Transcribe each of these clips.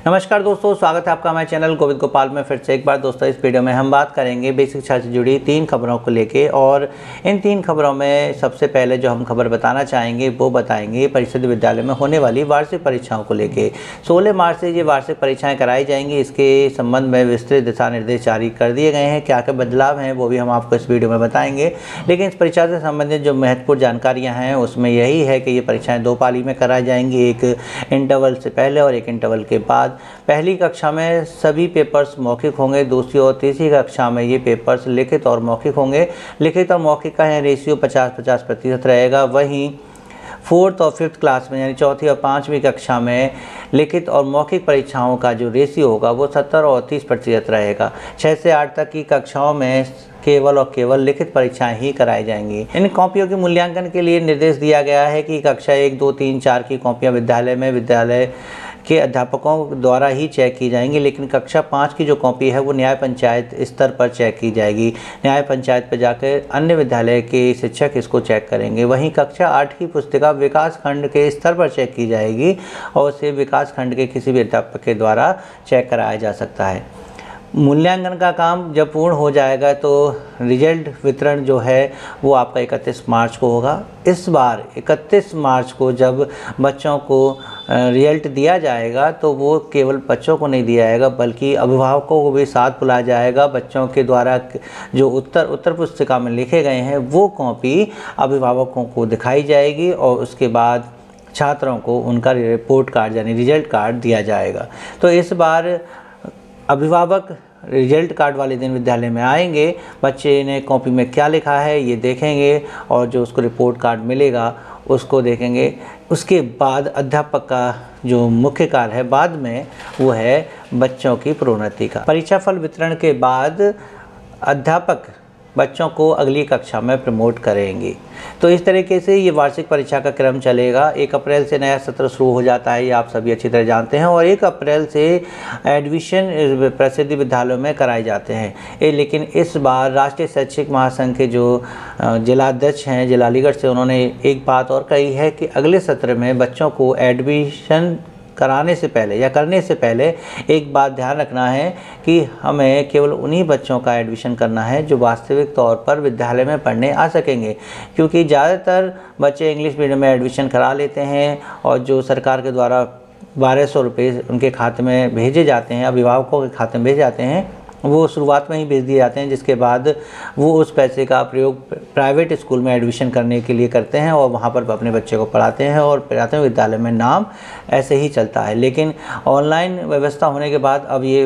नमस्कार दोस्तों, स्वागत है आपका हमारे चैनल गोविंद गोपाल में। फिर से एक बार दोस्तों इस वीडियो में हम बात करेंगे बेसिक शिक्षा से जुड़ी 3 खबरों को लेके। और इन 3 खबरों में सबसे पहले जो हम खबर बताना चाहेंगे वो बताएंगे परिषद विद्यालय में होने वाली वार्षिक परीक्षाओं को लेके। 16 मार्च से ये वार्षिक परीक्षाएँ कराई जाएंगी। इसके संबंध में विस्तृत दिशा निर्देश जारी कर दिए गए हैं। क्या क्या बदलाव हैं वो भी हम आपको इस वीडियो में बताएंगे। लेकिन इस परीक्षा से संबंधित जो महत्वपूर्ण जानकारियाँ हैं उसमें यही है कि ये परीक्षाएँ 2 पाली में कराई जाएंगी, एक इंटरवल से पहले और एक इंटरवल के बाद। पहली कक्षा में सभी पेपर्स मौखिक होंगे। दूसरी और तीसरी कक्षा में ये पेपर्स लिखित और मौखिक होंगे। लिखित और मौखिक का रेशियो 50-50% रहेगा। वहीं 4th और 5th क्लास में यानी चौथी और 5वीं कक्षा में लिखित और मौखिक परीक्षाओं का जो रेशियो होगा वो 70 और 30% रहेगा। 6 से 8 तक की कक्षाओं में केवल और केवल लिखित परीक्षाएं ही कराई जाएंगी। इन कॉपियों के मूल्यांकन के लिए निर्देश दिया गया है कि कक्षा 1, 2, 3, 4 की कॉपियां विद्यालय के अध्यापकों द्वारा ही चेक की जाएंगी। लेकिन कक्षा 5 की जो कॉपी है वो न्याय पंचायत स्तर पर चेक की जाएगी। न्याय पंचायत पर जाकर अन्य विद्यालय के शिक्षक इसको चेक करेंगे। वहीं कक्षा 8 की पुस्तिका विकास खंड के स्तर पर चेक की जाएगी और उसे विकास खंड के किसी भी अध्यापक के द्वारा चेक कराया जा सकता है। मूल्यांकन का काम जब पूर्ण हो जाएगा तो रिजल्ट वितरण जो है वो आपका 31 मार्च को होगा। इस बार 31 मार्च को जब बच्चों को रिजल्ट दिया जाएगा तो वो केवल बच्चों को नहीं दिया जाएगा बल्कि अभिभावकों को भी साथ बुलाया जाएगा। बच्चों के द्वारा जो उत्तर पुस्तिका में लिखे गए हैं वो कॉपी अभिभावकों को दिखाई जाएगी और उसके बाद छात्रों को उनका रिपोर्ट कार्ड यानी रिजल्ट कार्ड दिया जाएगा। तो इस बार अभिभावक रिजल्ट कार्ड वाले दिन विद्यालय में आएंगे, बच्चे ने कॉपी में क्या लिखा है ये देखेंगे और जो उसको रिपोर्ट कार्ड मिलेगा उसको देखेंगे। उसके बाद अध्यापक का जो मुख्य कार्य है बाद में वो है बच्चों की प्रोन्नति का। परीक्षा फल वितरण के बाद अध्यापक बच्चों को अगली कक्षा में प्रमोट करेंगे। तो इस तरीके से ये वार्षिक परीक्षा का क्रम चलेगा। 1 अप्रैल से नया सत्र शुरू हो जाता है, ये आप सभी अच्छी तरह जानते हैं। और 1 अप्रैल से एडमिशन प्रसिद्ध विद्यालयों में कराए जाते हैं। लेकिन इस बार राष्ट्रीय शैक्षिक महासंघ के जो जिलाध्यक्ष हैं जिला अलीगढ़ से, उन्होंने एक बात और कही है कि अगले सत्र में बच्चों को एडमिशन कराने से पहले या करने से पहले एक बात ध्यान रखना है कि हमें केवल उन्हीं बच्चों का एडमिशन करना है जो वास्तविक तौर पर विद्यालय में पढ़ने आ सकेंगे। क्योंकि ज़्यादातर बच्चे इंग्लिश मीडियम में एडमिशन करा लेते हैं और जो सरकार के द्वारा 1200 रुपये उनके खाते में भेजे जाते हैं, अभिभावकों के खाते में भेजे जाते हैं, वो शुरुआत में ही भेज दिए जाते हैं, जिसके बाद वो उस पैसे का प्रयोग प्राइवेट स्कूल में एडमिशन करने के लिए करते हैं और वहाँ पर अपने बच्चे को पढ़ाते हैं और प्राथमिक विद्यालय में नाम ऐसे ही चलता है। लेकिन ऑनलाइन व्यवस्था होने के बाद अब ये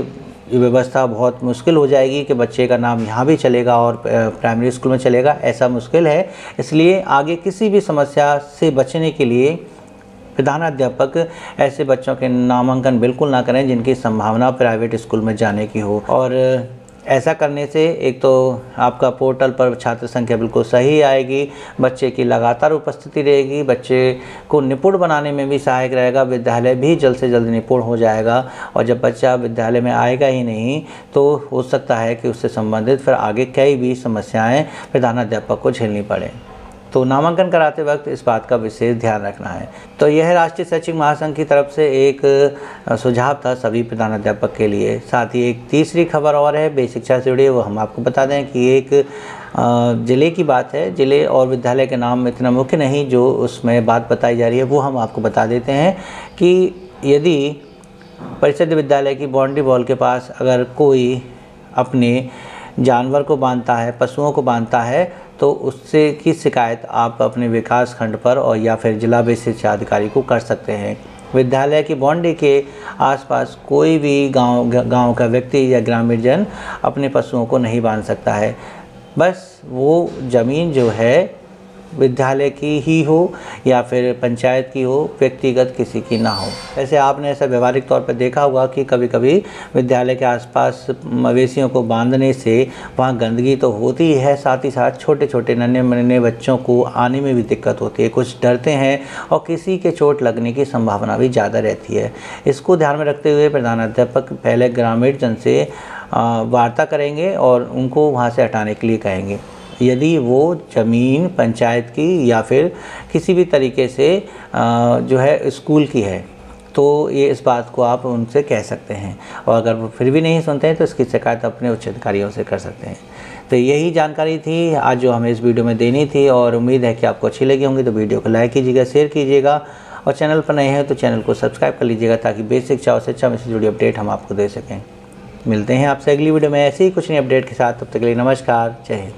व्यवस्था बहुत मुश्किल हो जाएगी कि बच्चे का नाम यहाँ भी चलेगा और प्राइमरी स्कूल में चलेगा, ऐसा मुश्किल है। इसलिए आगे किसी भी समस्या से बचने के लिए प्रधानाध्यापक ऐसे बच्चों के नामांकन बिल्कुल ना करें जिनकी संभावना प्राइवेट स्कूल में जाने की हो। और ऐसा करने से एक तो आपका पोर्टल पर छात्र संख्या बिल्कुल सही आएगी, बच्चे की लगातार उपस्थिति रहेगी, बच्चे को निपुण बनाने में भी सहायक रहेगा, विद्यालय भी जल्द से जल्द निपुण हो जाएगा। और जब बच्चा विद्यालय में आएगा ही नहीं तो हो सकता है कि उससे संबंधित फिर आगे कई भी समस्याएँ प्रधानाध्यापक को झेलनी पड़े। तो नामांकन कराते वक्त इस बात का विशेष ध्यान रखना है। तो यह राष्ट्रीय शैक्षिक महासंघ की तरफ से एक सुझाव था सभी प्रधानाध्यापक के लिए। साथ ही एक तीसरी खबर और है बेसिक शिक्षा से जुड़ी, वो हम आपको बता दें कि एक ज़िले की बात है। ज़िले और विद्यालय के नाम इतना मुख्य नहीं, जो उसमें बात बताई जा रही है वो हम आपको बता देते हैं कि यदि परिषद विद्यालय की बाउंड्री वॉल के पास अगर कोई अपने जानवर को बांधता है, पशुओं को बांधता है, तो उससे की शिकायत आप अपने विकास खंड पर और या फिर जिला बेसिक शिक्षा अधिकारी को कर सकते हैं। विद्यालय की बाउंड्री के आसपास कोई भी गांव का व्यक्ति या ग्रामीण जन अपने पशुओं को नहीं बांध सकता है। बस वो ज़मीन जो है विद्यालय की ही हो या फिर पंचायत की हो, व्यक्तिगत किसी की ना हो। ऐसे आपने ऐसा व्यवहारिक तौर पर देखा होगा कि कभी कभी विद्यालय के आसपास मवेशियों को बांधने से वहाँ गंदगी तो होती है, साथ ही साथ छोटे छोटे नन्हे बच्चों को आने में भी दिक्कत होती है, कुछ डरते हैं और किसी के चोट लगने की संभावना भी ज़्यादा रहती है। इसको ध्यान में रखते हुए प्रधानाध्यापक पहले ग्रामीण जन से वार्ता करेंगे और उनको वहाँ से हटाने के लिए कहेंगे। यदि वो ज़मीन पंचायत की या फिर किसी भी तरीके से जो है स्कूल की है तो ये इस बात को आप उनसे कह सकते हैं। और अगर वो फिर भी नहीं सुनते हैं तो इसकी शिकायत अपने उच्च अधिकारियों से कर सकते हैं। तो यही जानकारी थी आज जो हमें इस वीडियो में देनी थी, और उम्मीद है कि आपको अच्छी लगी होंगी। तो वीडियो को लाइक कीजिएगा, शेयर कीजिएगा, और चैनल पर नए हैं तो चैनल को सब्सक्राइब कर लीजिएगा, ताकि बेसिक शिक्षा और शिक्षा में से जुड़ी अपडेट हम आपको दे सकें। मिलते हैं आपसे अगली वीडियो में ऐसे ही कुछ नई अपडेट के साथ। तब तक के लिए नमस्कार, जय हिंद।